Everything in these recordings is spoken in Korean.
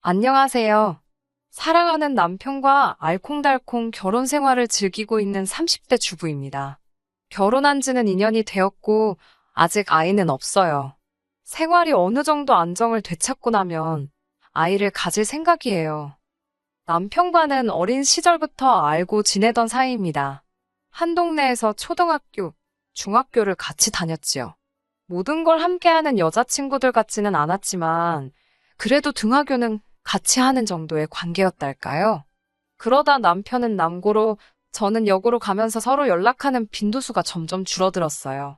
안녕하세요. 사랑하는 남편과 알콩달콩 결혼 생활을 즐기고 있는 30대 주부입니다. 결혼한 지는 2년이 되었고, 아직 아이는 없어요. 생활이 어느 정도 안정을 되찾고 나면 아이를 가질 생각이에요. 남편과는 어린 시절부터 알고 지내던 사이입니다. 한 동네에서 초등학교, 중학교를 같이 다녔지요. 모든 걸 함께하는 여자친구들 같지는 않았지만, 그래도 등하교는 같이 하는 정도의 관계였달까요? 그러다 남편은 남고로, 저는 여고로 가면서 서로 연락하는 빈도수가 점점 줄어들었어요.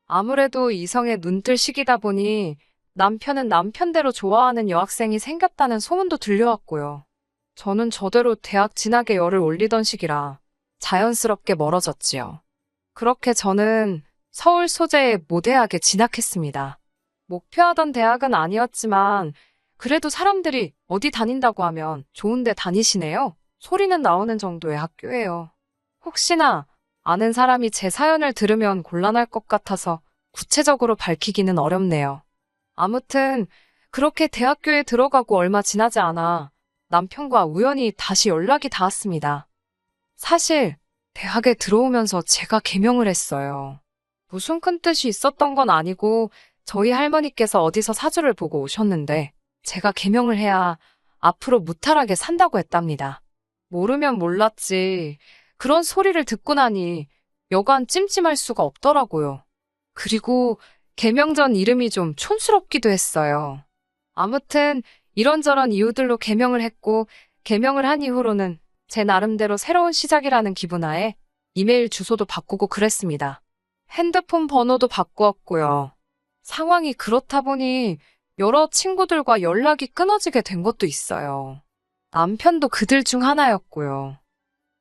아무래도 이성의 눈뜰 시기다 보니 남편은 남편대로 좋아하는 여학생이 생겼다는 소문도 들려왔고요. 저는 저대로 대학 진학에 열을 올리던 시기라 자연스럽게 멀어졌지요. 그렇게 저는 서울 소재의 모대학에 진학했습니다. 목표하던 대학은 아니었지만 그래도 사람들이 어디 다닌다고 하면 좋은데 다니시네요. 소리는 나오는 정도의 학교예요. 혹시나 아는 사람이 제 사연을 들으면 곤란할 것 같아서 구체적으로 밝히기는 어렵네요. 아무튼 그렇게 대학교에 들어가고 얼마 지나지 않아 남편과 우연히 다시 연락이 닿았습니다. 사실 대학에 들어오면서 제가 개명을 했어요. 무슨 큰 뜻이 있었던 건 아니고 저희 할머니께서 어디서 사주를 보고 오셨는데 제가 개명을 해야 앞으로 무탈하게 산다고 했답니다. 모르면 몰랐지. 그런 소리를 듣고 나니 여간 찜찜할 수가 없더라고요. 그리고 개명 전 이름이 좀 촌스럽기도 했어요. 아무튼 이런저런 이유들로 개명을 했고 개명을 한 이후로는 제 나름대로 새로운 시작이라는 기분하에 이메일 주소도 바꾸고 그랬습니다. 핸드폰 번호도 바꾸었고요. 상황이 그렇다 보니 여러 친구들과 연락이 끊어지게 된 것도 있어요. 남편도 그들 중 하나였고요.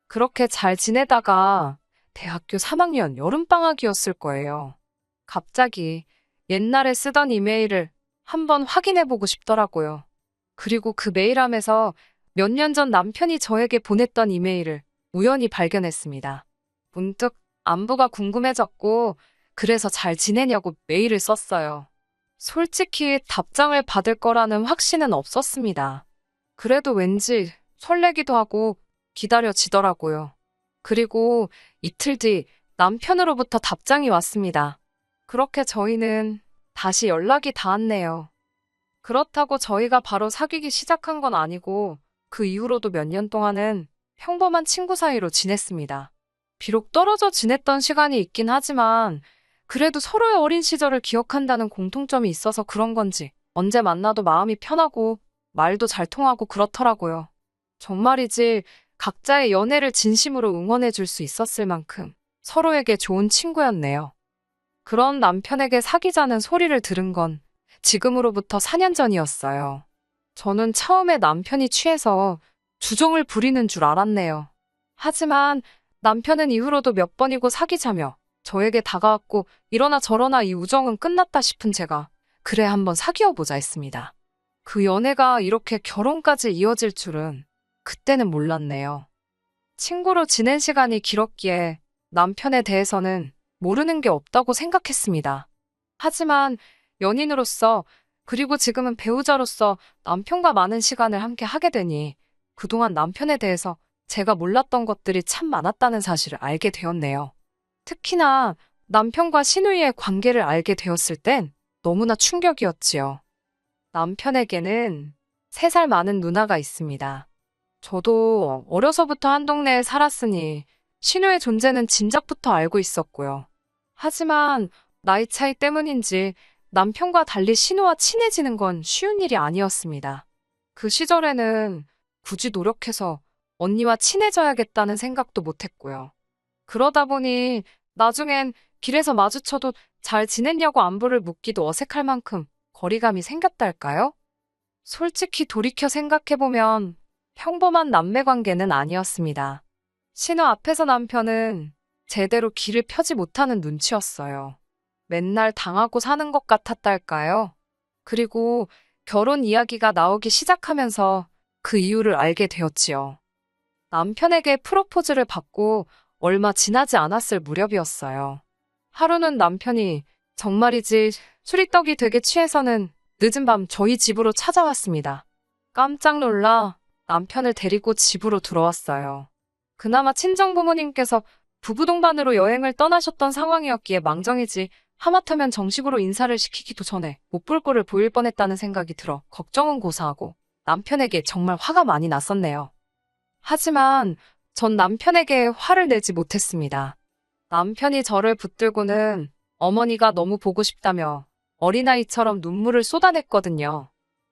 그렇게 잘 지내다가 대학교 3학년 여름방학이었을 거예요. 갑자기 옛날에 쓰던 이메일을 한번 확인해보고 싶더라고요. 그리고 그 메일함에서 몇 년 전 남편이 저에게 보냈던 이메일을 우연히 발견했습니다. 문득 안부가 궁금해졌고 그래서 잘 지내냐고 메일을 썼어요. 솔직히 답장을 받을 거라는 확신은 없었습니다. 그래도 왠지 설레기도 하고 기다려지더라고요. 그리고 이틀 뒤 남편으로부터 답장이 왔습니다. 그렇게 저희는 다시 연락이 닿았네요. 그렇다고 저희가 바로 사귀기 시작한 건 아니고 그 이후로도 몇 년 동안은 평범한 친구 사이로 지냈습니다. 비록 떨어져 지냈던 시간이 있긴 하지만 그래도 서로의 어린 시절을 기억한다는 공통점이 있어서 그런 건지 언제 만나도 마음이 편하고 말도 잘 통하고 그렇더라고요. 정말이지 각자의 연애를 진심으로 응원해 줄 수 있었을 만큼 서로에게 좋은 친구였네요. 그런 남편에게 사귀자는 소리를 들은 건 지금으로부터 4년 전이었어요. 저는 처음에 남편이 취해서 주정을 부리는 줄 알았네요. 하지만 남편은 이후로도 몇 번이고 사귀자며 저에게 다가왔고 이러나 저러나 이 우정은 끝났다 싶은 제가 그래 한번 사귀어보자 했습니다. 그 연애가 이렇게 결혼까지 이어질 줄은 그때는 몰랐네요. 친구로 지낸 시간이 길었기에 남편에 대해서는 모르는 게 없다고 생각했습니다. 하지만 연인으로서 그리고 지금은 배우자로서 남편과 많은 시간을 함께 하게 되니 그동안 남편에 대해서 제가 몰랐던 것들이 참 많았다는 사실을 알게 되었네요. 특히나 남편과 시누이의 관계를 알게 되었을 땐 너무나 충격이었지요. 남편에게는 3살 많은 누나가 있습니다. 저도 어려서부터 한 동네에 살았으니 시누의 존재는 짐작부터 알고 있었고요. 하지만 나이 차이 때문인지 남편과 달리 시누와 친해지는 건 쉬운 일이 아니었습니다. 그 시절에는 굳이 노력해서 언니와 친해져야겠다는 생각도 못했고요. 그러다 보니 나중엔 길에서 마주쳐도 잘 지냈냐고 안부를 묻기도 어색할 만큼 거리감이 생겼달까요? 솔직히 돌이켜 생각해보면 평범한 남매 관계는 아니었습니다. 신우 앞에서 남편은 제대로 길을 펴지 못하는 눈치였어요. 맨날 당하고 사는 것 같았달까요? 그리고 결혼 이야기가 나오기 시작하면서 그 이유를 알게 되었지요. 남편에게 프로포즈를 받고 얼마 지나지 않았을 무렵이었어요. 하루는 남편이 정말이지 술이떡이 되게 취해서는 늦은 밤 저희 집으로 찾아왔습니다. 깜짝 놀라 남편을 데리고 집으로 들어왔어요. 그나마 친정부모님께서 부부 동반으로 여행을 떠나셨던 상황이었기에 망정이지 하마터면 정식으로 인사를 시키기도 전에 못 볼 꼴을 보일 뻔했다는 생각이 들어 걱정은 고사하고 남편에게 정말 화가 많이 났었네요. 하지만 전 남편에게 화를 내지 못했습니다. 남편이 저를 붙들고는 어머니가 너무 보고 싶다며 어린아이처럼 눈물을 쏟아냈거든요.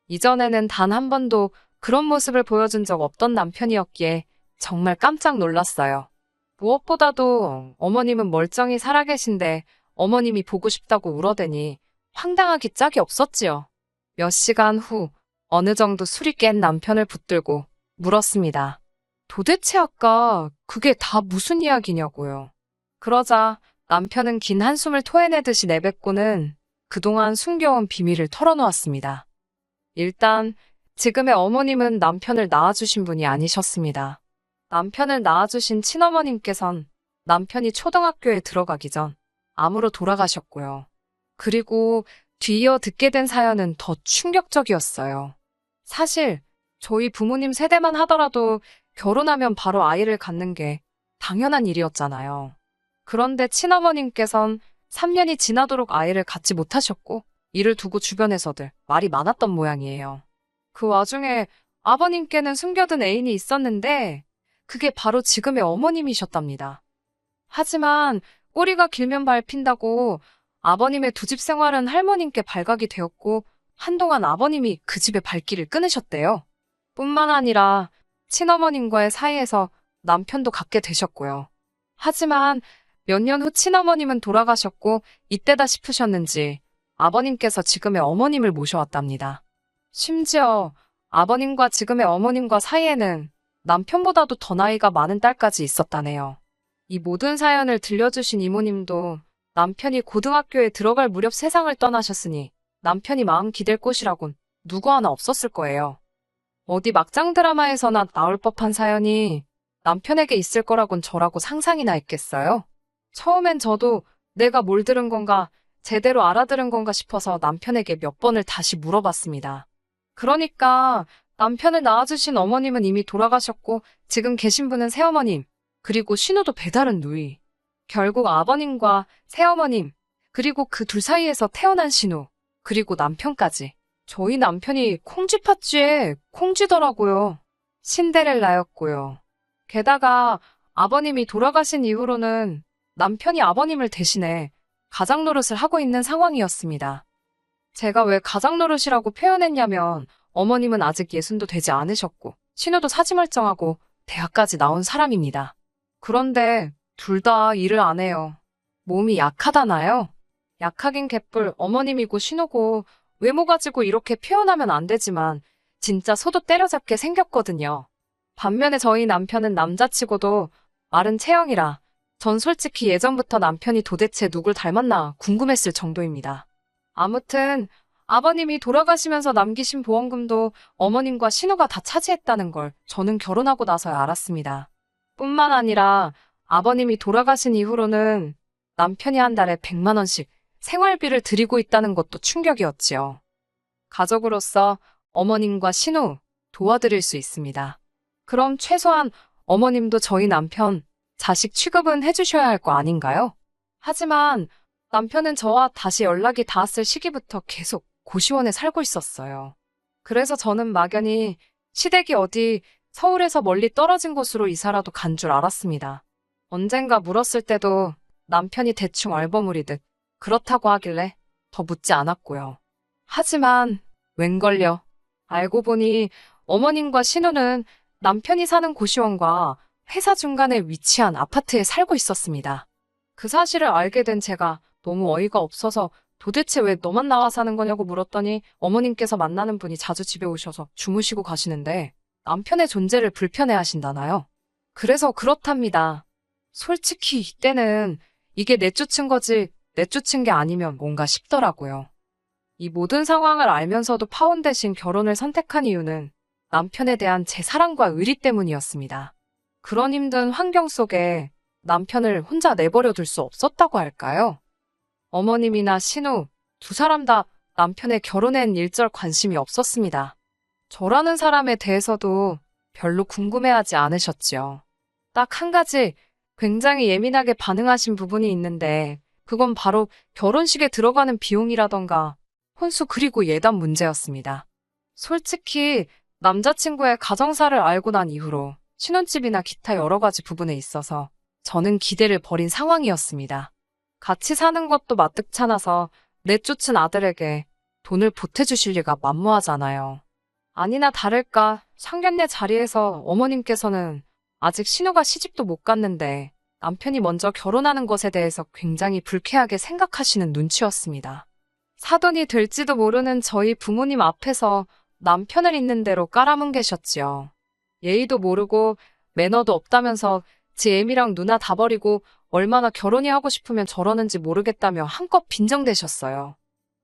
이전에는 단 한 번도 그런 모습을 보여준 적 없던 남편이었기에 정말 깜짝 놀랐어요. 무엇보다도 어머님은 멀쩡히 살아계신데 어머님이 보고 싶다고 울어대니 황당하기 짝이 없었지요. 몇 시간 후 어느 정도 술이 깬 남편을 붙들고 물었습니다. 도대체 아까 그게 다 무슨 이야기냐고요. 그러자 남편은 긴 한숨을 토해내듯이 내뱉고는 그동안 숨겨온 비밀을 털어놓았습니다. 일단 지금의 어머님은 남편을 낳아주신 분이 아니셨습니다. 남편을 낳아주신 친어머님께선 남편이 초등학교에 들어가기 전 암으로 돌아가셨고요. 그리고 뒤이어 듣게 된 사연은 더 충격적이었어요. 사실 저희 부모님 세대만 하더라도 결혼하면 바로 아이를 갖는 게 당연한 일이었잖아요. 그런데 친어머님께선 3년이 지나도록 아이를 갖지 못하셨고 이를 두고 주변에서들 말이 많았던 모양이에요. 그 와중에 아버님께는 숨겨둔 애인이 있었는데 그게 바로 지금의 어머님이셨답니다. 하지만 꼬리가 길면 밟힌다고 아버님의 두 집 생활은 할머님께 발각이 되었고 한동안 아버님이 그 집의 발길을 끊으셨대요. 뿐만 아니라 친어머님과의 사이에서 남편도 갖게 되셨고요. 하지만 몇 년 후 친어머님은 돌아가셨고 이때다 싶으셨는지 아버님께서 지금의 어머님을 모셔왔답니다. 심지어 아버님과 지금의 어머님과 사이에는 남편보다도 더 나이가 많은 딸까지 있었다네요. 이 모든 사연을 들려주신 이모님도 남편이 고등학교에 들어갈 무렵 세상을 떠나셨으니 남편이 마음 기댈 곳이라곤 누구 하나 없었을 거예요. 어디 막장 드라마에서나 나올 법한 사연이 남편에게 있을 거라곤 저라고 상상이나 했겠어요? 처음엔 저도 내가 뭘 들은 건가, 제대로 알아들은 건가 싶어서 남편에게 몇 번을 다시 물어봤습니다. 그러니까 남편을 낳아주신 어머님은 이미 돌아가셨고 지금 계신 분은 새어머님, 그리고 신우도 배다른 누이. 결국 아버님과 새어머님, 그리고 그 둘 사이에서 태어난 신우, 그리고 남편까지. 저희 남편이 콩쥐팥쥐에 콩쥐더라고요. 신데렐라였고요. 게다가 아버님이 돌아가신 이후로는 남편이 아버님을 대신해 가장 노릇을 하고 있는 상황이었습니다. 제가 왜 가장 노릇이라고 표현했냐면 어머님은 아직 60도 되지 않으셨고 신우도 사지멀쩡하고 대학까지 나온 사람입니다. 그런데 둘 다 일을 안 해요. 몸이 약하다나요? 약하긴 개뿔 어머님이고 신우고 외모 가지고 이렇게 표현하면 안 되지만 진짜 소도 때려잡게 생겼거든요. 반면에 저희 남편은 남자치고도 마른 체형이라 전 솔직히 예전부터 남편이 도대체 누굴 닮았나 궁금했을 정도입니다. 아무튼 아버님이 돌아가시면서 남기신 보험금도 어머님과 신우가 다 차지했다는 걸 저는 결혼하고 나서야 알았습니다. 뿐만 아니라 아버님이 돌아가신 이후로는 남편이 한 달에 100만 원씩 생활비를 드리고 있다는 것도 충격이었지요. 가족으로서 어머님과 신우 도와드릴 수 있습니다. 그럼 최소한 어머님도 저희 남편 자식 취급은 해주셔야 할 거 아닌가요? 하지만 남편은 저와 다시 연락이 닿았을 시기부터 계속 고시원에 살고 있었어요. 그래서 저는 막연히 시댁이 어디 서울에서 멀리 떨어진 곳으로 이사라도 간 줄 알았습니다. 언젠가 물었을 때도 남편이 대충 얼버무리듯 그렇다고 하길래 더 묻지 않았고요. 하지만 웬걸요. 알고 보니 어머님과 신우는 남편이 사는 고시원과 회사 중간에 위치한 아파트에 살고 있었습니다. 그 사실을 알게 된 제가 너무 어이가 없어서 도대체 왜 너만 나와 사는 거냐고 물었더니 어머님께서 만나는 분이 자주 집에 오셔서 주무시고 가시는데 남편의 존재를 불편해 하신다나요? 그래서 그렇답니다. 솔직히 이때는 이게 내쫓은 거지 내쫓은 게 아니면 뭔가 싶더라고요. 이 모든 상황을 알면서도 파혼 대신 결혼을 선택한 이유는 남편에 대한 제 사랑과 의리 때문이었습니다. 그런 힘든 환경 속에 남편을 혼자 내버려 둘 수 없었다고 할까요? 어머님이나 신우 두 사람 다 남편의 결혼엔 일절 관심이 없었습니다. 저라는 사람에 대해서도 별로 궁금해하지 않으셨지요. 딱 한 가지 굉장히 예민하게 반응하신 부분이 있는데 그건 바로 결혼식에 들어가는 비용이라던가 혼수 그리고 예단 문제였습니다. 솔직히 남자친구의 가정사를 알고 난 이후로 신혼집이나 기타 여러 가지 부분에 있어서 저는 기대를 버린 상황이었습니다. 같이 사는 것도 마뜩찮아서 내쫓은 아들에게 돈을 보태주실 리가 만무하잖아요. 아니나 다를까 상견례 자리에서 어머님께서는 아직 신우가 시집도 못 갔는데 남편이 먼저 결혼하는 것에 대해서 굉장히 불쾌하게 생각하시는 눈치였습니다. 사돈이 될지도 모르는 저희 부모님 앞에서 남편을 있는 대로 깔아뭉개셨지요. 예의도 모르고 매너도 없다면서 지 애미랑 누나 다 버리고 얼마나 결혼이 하고 싶으면 저러는지 모르겠다며 한껏 빈정대셨어요.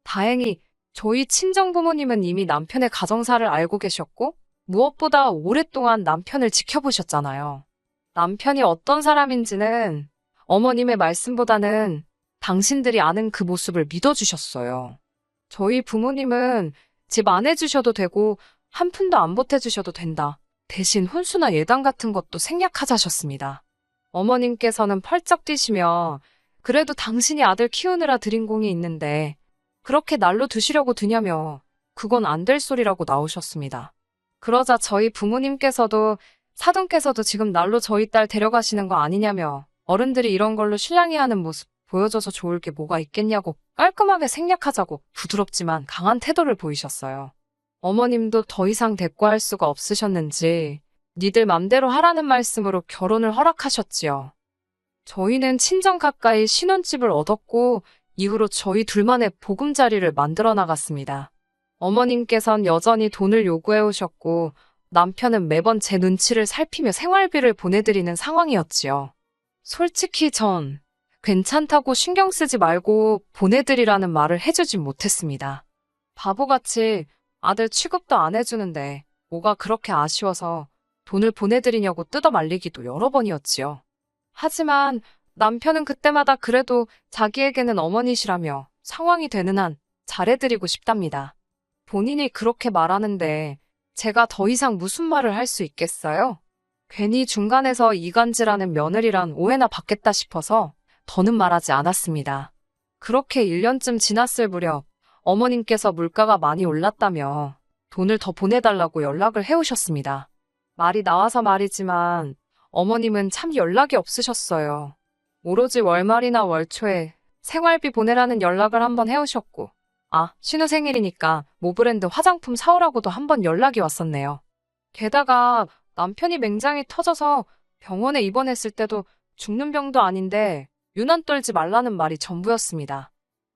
다행히 저희 친정부모님은 이미 남편의 가정사를 알고 계셨고 무엇보다 오랫동안 남편을 지켜보셨잖아요. 남편이 어떤 사람인지는 어머님의 말씀보다는 당신들이 아는 그 모습을 믿어주셨어요. 저희 부모님은 집 안 해주셔도 되고 한 푼도 안 보태주셔도 된다. 대신 혼수나 예단 같은 것도 생략하자셨습니다. 어머님께서는 펄쩍 뛰시며 그래도 당신이 아들 키우느라 들인 공이 있는데 그렇게 날로 드시려고 드냐며 그건 안 될 소리라고 나오셨습니다. 그러자 저희 부모님께서도 사돈께서도 지금 날로 저희 딸 데려가시는 거 아니냐며 어른들이 이런 걸로 실랑이하는 모습 보여줘서 좋을 게 뭐가 있겠냐고 깔끔하게 생략하자고 부드럽지만 강한 태도를 보이셨어요. 어머님도 더 이상 대꾸할 수가 없으셨는지 니들 맘대로 하라는 말씀으로 결혼을 허락하셨지요. 저희는 친정 가까이 신혼집을 얻었고 이후로 저희 둘만의 보금자리를 만들어 나갔습니다. 어머님께선 여전히 돈을 요구해 오셨고 남편은 매번 제 눈치를 살피며 생활비를 보내드리는 상황이었지요. 솔직히 전 괜찮다고 신경 쓰지 말고 보내드리라는 말을 해주진 못했습니다. 바보같이 아들 취급도 안 해주는데 뭐가 그렇게 아쉬워서 돈을 보내드리냐고 뜯어 말리기도 여러 번이었지요. 하지만 남편은 그때마다 그래도 자기에게는 어머니시라며 상황이 되는 한 잘해드리고 싶답니다. 본인이 그렇게 말하는데 제가 더 이상 무슨 말을 할 수 있겠어요? 괜히 중간에서 이간질하는 며느리란 오해나 받겠다 싶어서 더는 말하지 않았습니다. 그렇게 1년쯤 지났을 무렵 어머님께서 물가가 많이 올랐다며 돈을 더 보내달라고 연락을 해오셨습니다. 말이 나와서 말이지만 어머님은 참 연락이 없으셨어요. 오로지 월말이나 월초에 생활비 보내라는 연락을 한번 해오셨고 신우 생일이니까 모브랜드 화장품 사오라고도 한번 연락이 왔었네요. 게다가 남편이 맹장이 터져서 병원에 입원했을 때도 죽는 병도 아닌데 유난 떨지 말라는 말이 전부였습니다.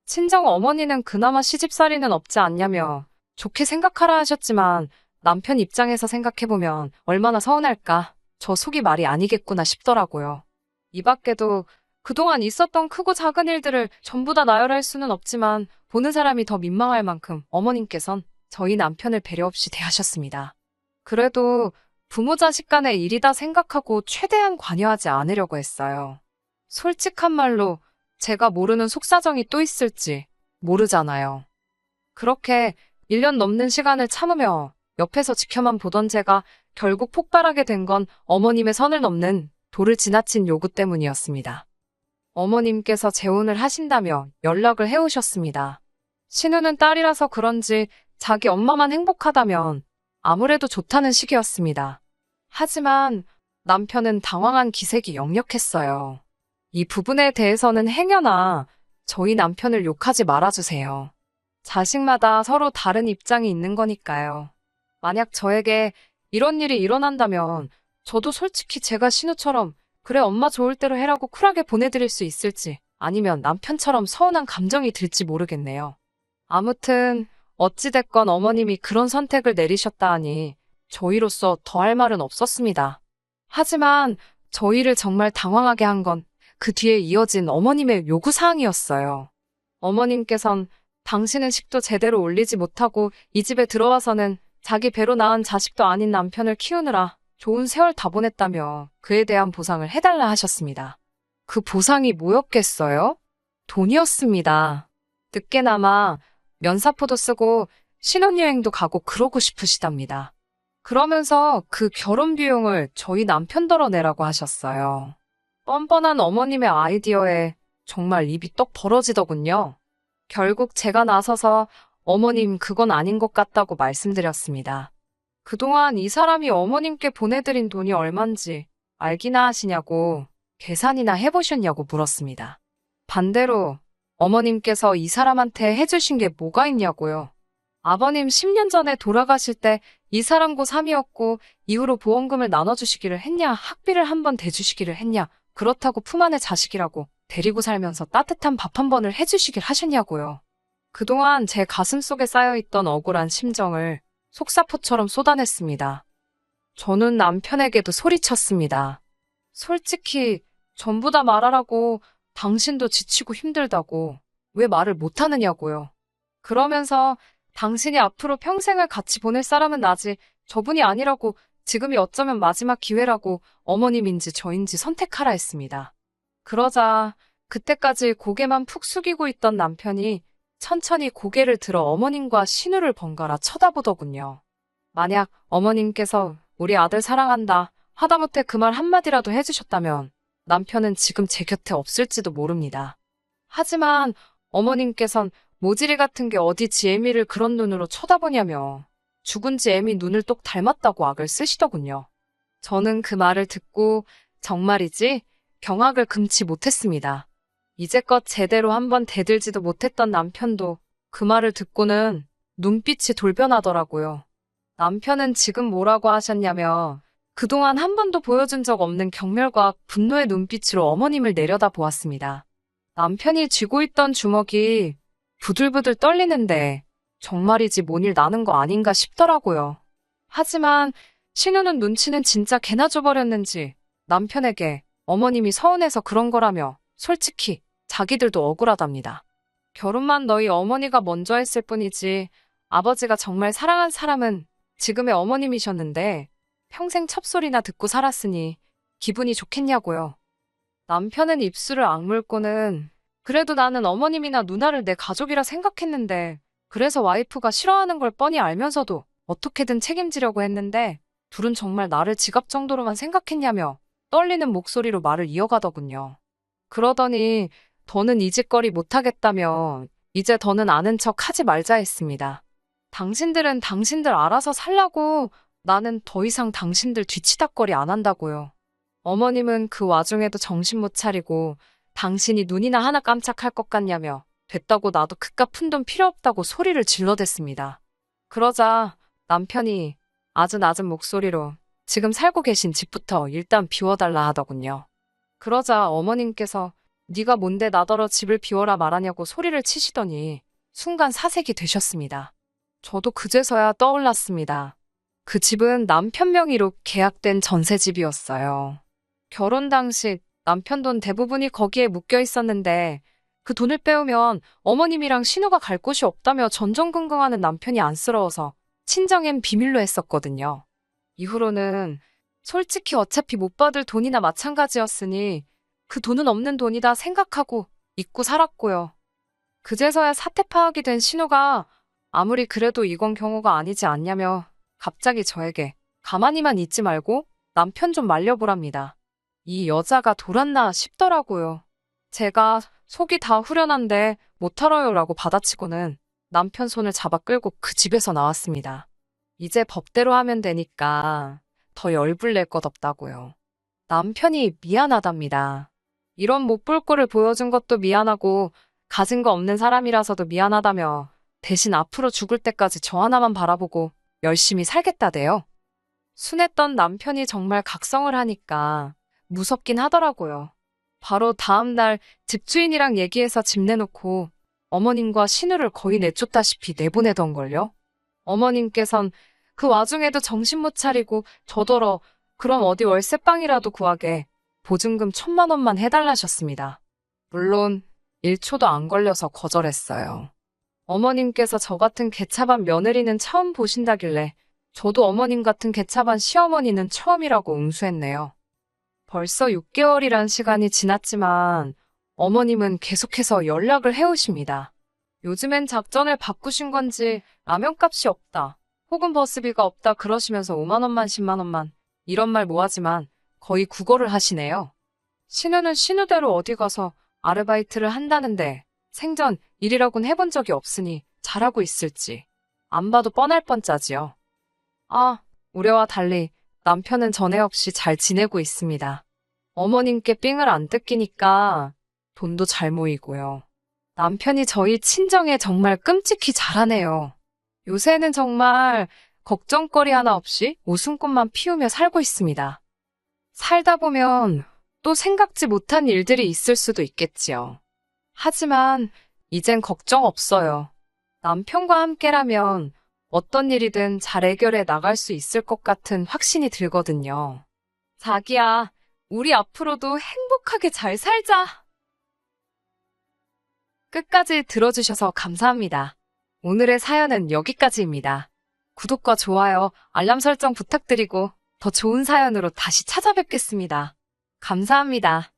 친정 어머니는 그나마 시집살이는 없지 않냐며 좋게 생각하라 하셨지만 남편 입장에서 생각해보면 얼마나 서운할까 저 속이 말이 아니겠구나 싶더라고요. 이 밖에도 그동안 있었던 크고 작은 일들을 전부 다 나열할 수는 없지만 보는 사람이 더 민망할 만큼 어머님께선 저희 남편을 배려 없이 대하셨습니다. 그래도 부모 자식 간의 일이다 생각하고 최대한 관여하지 않으려고 했어요. 솔직한 말로 제가 모르는 속사정이 또 있을지 모르잖아요. 그렇게 1년 넘는 시간을 참으며 옆에서 지켜만 보던 제가 결국 폭발하게 된 건 어머님의 선을 넘는 도를 지나친 요구 때문이었습니다. 어머님께서 재혼을 하신다며 연락을 해오셨습니다. 신우는 딸이라서 그런지 자기 엄마만 행복하다면 아무래도 좋다는 식이었습니다. 하지만 남편은 당황한 기색이 역력했어요. 이 부분에 대해서는 행여나 저희 남편을 욕하지 말아주세요. 자식마다 서로 다른 입장이 있는 거니까요. 만약 저에게 이런 일이 일어난다면 저도 솔직히 제가 신우처럼 그래 엄마 좋을 대로 해라고 쿨하게 보내드릴 수 있을지 아니면 남편처럼 서운한 감정이 들지 모르겠네요. 아무튼 어찌됐건 어머님이 그런 선택을 내리셨다 하니 저희로서 더 할 말은 없었습니다. 하지만 저희를 정말 당황하게 한 건 그 뒤에 이어진 어머님의 요구사항이었어요. 어머님께선 당신은 식도 제대로 올리지 못하고 이 집에 들어와서는 자기 배로 낳은 자식도 아닌 남편을 키우느라 좋은 세월 다 보냈다며 그에 대한 보상을 해달라 하셨습니다. 그 보상이 뭐였겠어요? 돈이었습니다. 늦게나마 면사포도 쓰고 신혼여행도 가고 그러고 싶으시답니다. 그러면서 그 결혼 비용을 저희 남편더러 내라고 하셨어요. 뻔뻔한 어머님의 아이디어에 정말 입이 떡 벌어지더군요. 결국 제가 나서서 어머님 그건 아닌 것 같다고 말씀드렸습니다. 그동안 이 사람이 어머님께 보내드린 돈이 얼만지 알기나 하시냐고 계산이나 해보셨냐고 물었습니다. 반대로 어머님께서 이 사람한테 해주신 게 뭐가 있냐고요. 아버님 10년 전에 돌아가실 때 이 사람 고3이었고 이후로 보험금을 나눠주시기를 했냐, 학비를 한 번 대주시기를 했냐, 그렇다고 품 안의 자식이라고 데리고 살면서 따뜻한 밥 한 번을 해주시길 하셨냐고요. 그동안 제 가슴속에 쌓여있던 억울한 심정을 속사포처럼 쏟아냈습니다. 저는 남편에게도 소리쳤습니다. 솔직히 전부 다 말하라고, 당신도 지치고 힘들다고 왜 말을 못하느냐고요. 그러면서 당신이 앞으로 평생을 같이 보낼 사람은 나지 저분이 아니라고, 지금이 어쩌면 마지막 기회라고 어머님인지 저인지 선택하라 했습니다. 그러자 그때까지 고개만 푹 숙이고 있던 남편이 천천히 고개를 들어 어머님과 신우를 번갈아 쳐다보더군요. 만약 어머님께서 우리 아들 사랑한다 하다못해 그 말 한마디라도 해주셨다면 남편은 지금 제 곁에 없을지도 모릅니다. 하지만 어머님께선 모질이 같은 게 어디 지 애미를 그런 눈으로 쳐다보냐며 죽은 지 애미 눈을 똑 닮았다고 악을 쓰시더군요. 저는 그 말을 듣고 정말이지 경악을 금치 못했습니다. 이제껏 제대로 한번 대들지도 못했던 남편도 그 말을 듣고는 눈빛이 돌변하더라고요. 남편은 지금 뭐라고 하셨냐며 그동안 한 번도 보여준 적 없는 경멸과 분노의 눈빛으로 어머님을 내려다보았습니다. 남편이 쥐고 있던 주먹이 부들부들 떨리는데 정말이지 뭔 일 나는 거 아닌가 싶더라고요. 하지만 신우는 눈치는 진짜 개나 줘버렸는지 남편에게 어머님이 서운해서 그런 거라며 솔직히 자기들도 억울하답니다. 결혼만 너희 어머니가 먼저 했을 뿐이지 아버지가 정말 사랑한 사람은 지금의 어머님이셨는데 평생 첩소리나 듣고 살았으니 기분이 좋겠냐고요. 남편은 입술을 악물고는 그래도 나는 어머님이나 누나를 내 가족이라 생각했는데 그래서 와이프가 싫어하는 걸 뻔히 알면서도 어떻게든 책임지려고 했는데 둘은 정말 나를 지갑 정도로만 생각했냐며 떨리는 목소리로 말을 이어가더군요. 그러더니 더는 이 짓거리 못하겠다며 이제 더는 아는 척 하지 말자 했습니다. 당신들은 당신들 알아서 살라고, 나는 더 이상 당신들 뒤치다꺼리 안 한다고요. 어머님은 그 와중에도 정신 못 차리고 당신이 눈이나 하나 깜짝할 것 같냐며 됐다고 나도 그깟 푼돈 필요 없다고 소리를 질러댔습니다. 그러자 남편이 아주 낮은 목소리로 지금 살고 계신 집부터 일단 비워달라 하더군요. 그러자 어머님께서 네가 뭔데 나더러 집을 비워라 말하냐고 소리를 치시더니 순간 사색이 되셨습니다. 저도 그제서야 떠올랐습니다. 그 집은 남편 명의로 계약된 전세집이었어요. 결혼 당시 남편 돈 대부분이 거기에 묶여 있었는데 그 돈을 빼오면 어머님이랑 신우가 갈 곳이 없다며 전전긍긍하는 남편이 안쓰러워서 친정엔 비밀로 했었거든요. 이후로는 솔직히 어차피 못 받을 돈이나 마찬가지였으니 그 돈은 없는 돈이다 생각하고 잊고 살았고요. 그제서야 사태 파악이 된 신우가 아무리 그래도 이건 경우가 아니지 않냐며 갑자기 저에게 가만히만 있지 말고 남편 좀 말려보랍니다. 이 여자가 돌았나 싶더라고요. 제가 속이 다 후련한데 못하러요라고 받아치고는 남편 손을 잡아 끌고 그 집에서 나왔습니다. 이제 법대로 하면 되니까 더 열불 낼 것 없다고요. 남편이 미안하답니다. 이런 못 볼 꼴을 보여준 것도 미안하고 가진 거 없는 사람이라서도 미안하다며 대신 앞으로 죽을 때까지 저 하나만 바라보고 열심히 살겠다대요. 순했던 남편이 정말 각성을 하니까 무섭긴 하더라고요. 바로 다음 날 집주인이랑 얘기해서 집 내놓고 어머님과 신우를 거의 내쫓다시피 내보내던걸요. 어머님께선 그 와중에도 정신 못 차리고 저더러 그럼 어디 월세방이라도 구하게 보증금 1,000만 원만 해달라셨습니다. 물론 1초도 안 걸려서 거절했어요. 어머님께서 저 같은 개차반 며느리는 처음 보신다길래 저도 어머님 같은 개차반 시어머니는 처음이라고 응수했네요. 벌써 6개월이란 시간이 지났지만 어머님은 계속해서 연락을 해오십니다. 요즘엔 작전을 바꾸신 건지 라면값이 없다. 혹은 버스비가 없다 그러시면서 5만 원만 10만 원만 이런 말 뭐하지만 거의 국어를 하시네요. 신우는 신우대로 어디 가서 아르바이트를 한다는데 생전 일이라곤 해본 적이 없으니 잘하고 있을지 안 봐도 뻔할 뻔짜지요. 아, 우려와 달리 남편은 전에 없이 잘 지내고 있습니다. 어머님께 삥을 안 뜯기니까 돈도 잘 모이고요. 남편이 저희 친정에 정말 끔찍히 잘하네요. 요새는 정말 걱정거리 하나 없이 웃음꽃만 피우며 살고 있습니다. 살다 보면 또 생각지 못한 일들이 있을 수도 있겠지요. 하지만 이젠 걱정 없어요. 남편과 함께라면 어떤 일이든 잘 해결해 나갈 수 있을 것 같은 확신이 들거든요. 자기야, 우리 앞으로도 행복하게 잘 살자. 끝까지 들어주셔서 감사합니다. 오늘의 사연은 여기까지입니다. 구독과 좋아요, 알람 설정 부탁드리고 더 좋은 사연으로 다시 찾아뵙겠습니다. 감사합니다.